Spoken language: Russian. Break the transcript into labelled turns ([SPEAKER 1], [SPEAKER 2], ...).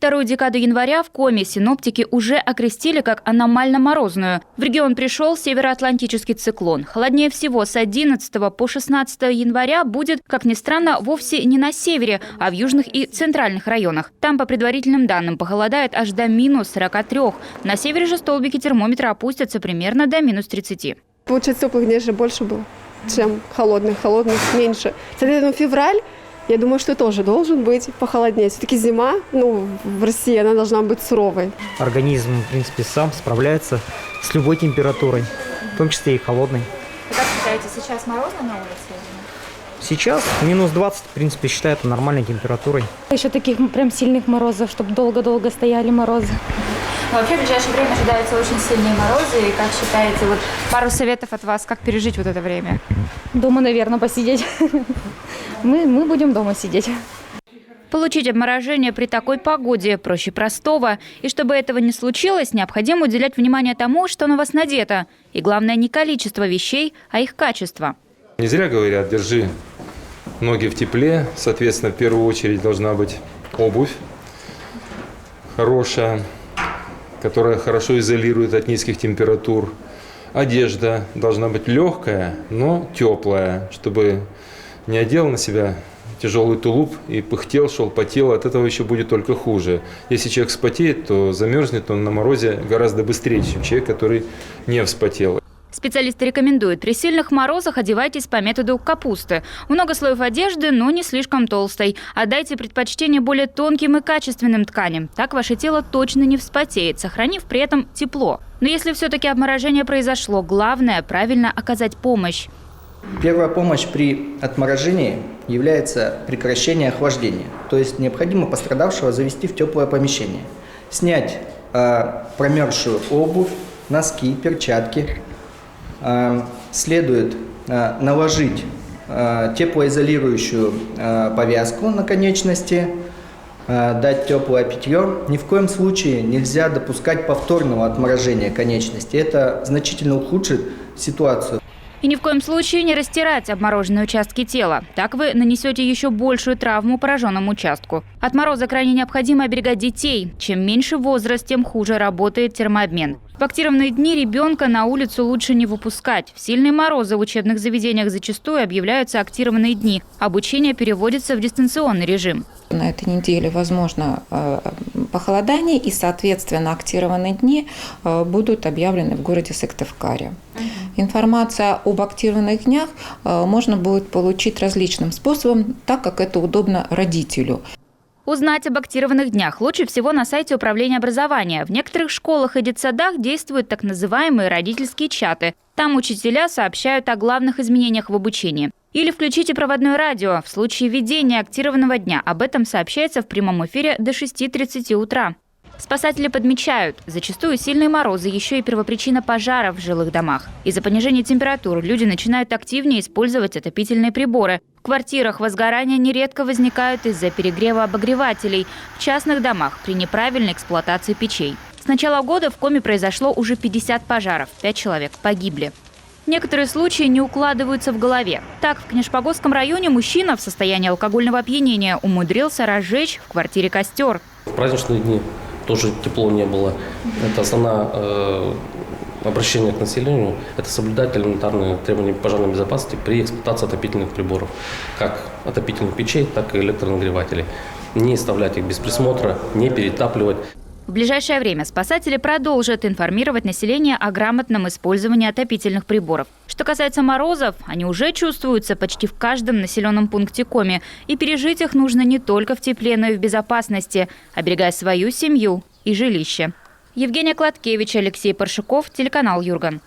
[SPEAKER 1] Вторую декаду января в Коми синоптики уже окрестили как аномально морозную. В регион пришел североатлантический циклон. Холоднее всего с 11 по 16 января будет, как ни странно, вовсе не на севере, а в южных и центральных районах. Там, по предварительным данным, похолодает аж до минус 43. На севере же столбики термометра опустятся примерно до минус 30.
[SPEAKER 2] Получается, теплых дней же больше было, чем холодных меньше. Соответственно, февраль, я думаю, что тоже должен быть похолоднее. Все-таки зима, в России она должна быть суровой.
[SPEAKER 3] Организм, в принципе, сам справляется с любой температурой, в том числе и холодной.
[SPEAKER 1] Как считаете, сейчас морозно на улице?
[SPEAKER 3] Сейчас минус 20, в принципе, считаю это нормальной температурой.
[SPEAKER 4] Еще таких прям сильных морозов, чтобы долго-долго стояли морозы.
[SPEAKER 1] Вообще в ближайшее время ожидаются очень сильные морозы. И как считаете, пару советов от вас, как пережить это время?
[SPEAKER 4] Дома, наверное, посидеть. Мы будем дома сидеть.
[SPEAKER 1] Получить обморожение при такой погоде проще простого. И чтобы этого не случилось, необходимо уделять внимание тому, что на вас надето. И главное, не количество вещей, а их качество.
[SPEAKER 5] Не зря говорят, держи ноги в тепле. Соответственно, в первую очередь должна быть обувь хорошая, которая хорошо изолирует от низких температур. Одежда должна быть легкая, но теплая, чтобы не одел на себя тяжелый тулуп и пыхтел, шел, потел. От этого еще будет только хуже. Если человек вспотеет, то замерзнет он на морозе гораздо быстрее, чем человек, который не вспотел.
[SPEAKER 1] Специалисты рекомендуют, при сильных морозах одевайтесь по методу капусты. Много слоев одежды, но не слишком толстой. Отдайте предпочтение более тонким и качественным тканям. Так ваше тело точно не вспотеет, сохранив при этом тепло. Но если все-таки обморожение произошло, главное – правильно оказать помощь.
[SPEAKER 6] Первая помощь при отморожении является прекращение охлаждения. То есть необходимо пострадавшего завести в теплое помещение. Снять промерзшую обувь, носки, перчатки. Следует наложить теплоизолирующую повязку на конечности, дать теплое питье. Ни в коем случае нельзя допускать повторного отморожения конечности. Это значительно ухудшит ситуацию.
[SPEAKER 1] И ни в коем случае не растирать обмороженные участки тела. Так вы нанесете еще большую травму пораженному участку. От мороза крайне необходимо оберегать детей. Чем меньше возраст, тем хуже работает термообмен. В активные дни ребенка на улицу лучше не выпускать. В сильные морозы в учебных заведениях зачастую объявляются активные дни. Обучение переводится в дистанционный режим.
[SPEAKER 7] На этой неделе возможно похолодание, и, соответственно, активные дни будут объявлены в городе Сыктывкаре. Информация об активных днях можно будет получить различным способом, так как это удобно родителю.
[SPEAKER 1] Узнать об активных днях лучше всего на сайте Управления образования. В некоторых школах и детсадах действуют так называемые родительские чаты. Там учителя сообщают о главных изменениях в обучении. Или включите проводное радио. В случае введения активного дня об этом сообщается в прямом эфире до 6:30 утра. Спасатели подмечают, зачастую сильные морозы еще и первопричина пожаров в жилых домах. Из-за понижения температур люди начинают активнее использовать отопительные приборы. В квартирах возгорания нередко возникают из-за перегрева обогревателей. В частных домах при неправильной эксплуатации печей. С начала года в Коми произошло уже 50 пожаров, 5 человек погибли. Некоторые случаи не укладываются в голове. Так, в Книжпогосском районе мужчина в состоянии алкогольного опьянения умудрился разжечь в квартире костер.
[SPEAKER 8] В праздничные дни тоже тепло не было. Это основное обращение к населению. Это соблюдать элементарные требования пожарной безопасности при эксплуатации отопительных приборов. Как отопительных печей, так и электронагревателей. Не оставлять их без присмотра, не перетапливать.
[SPEAKER 1] В ближайшее время спасатели продолжат информировать население о грамотном использовании отопительных приборов. Что касается морозов, они уже чувствуются почти в каждом населенном пункте Коми. И пережить их нужно не только в тепле, но и в безопасности, оберегая свою семью и жилище. Евгения Кладкевич, Алексей Паршуков, телеканал Юрган.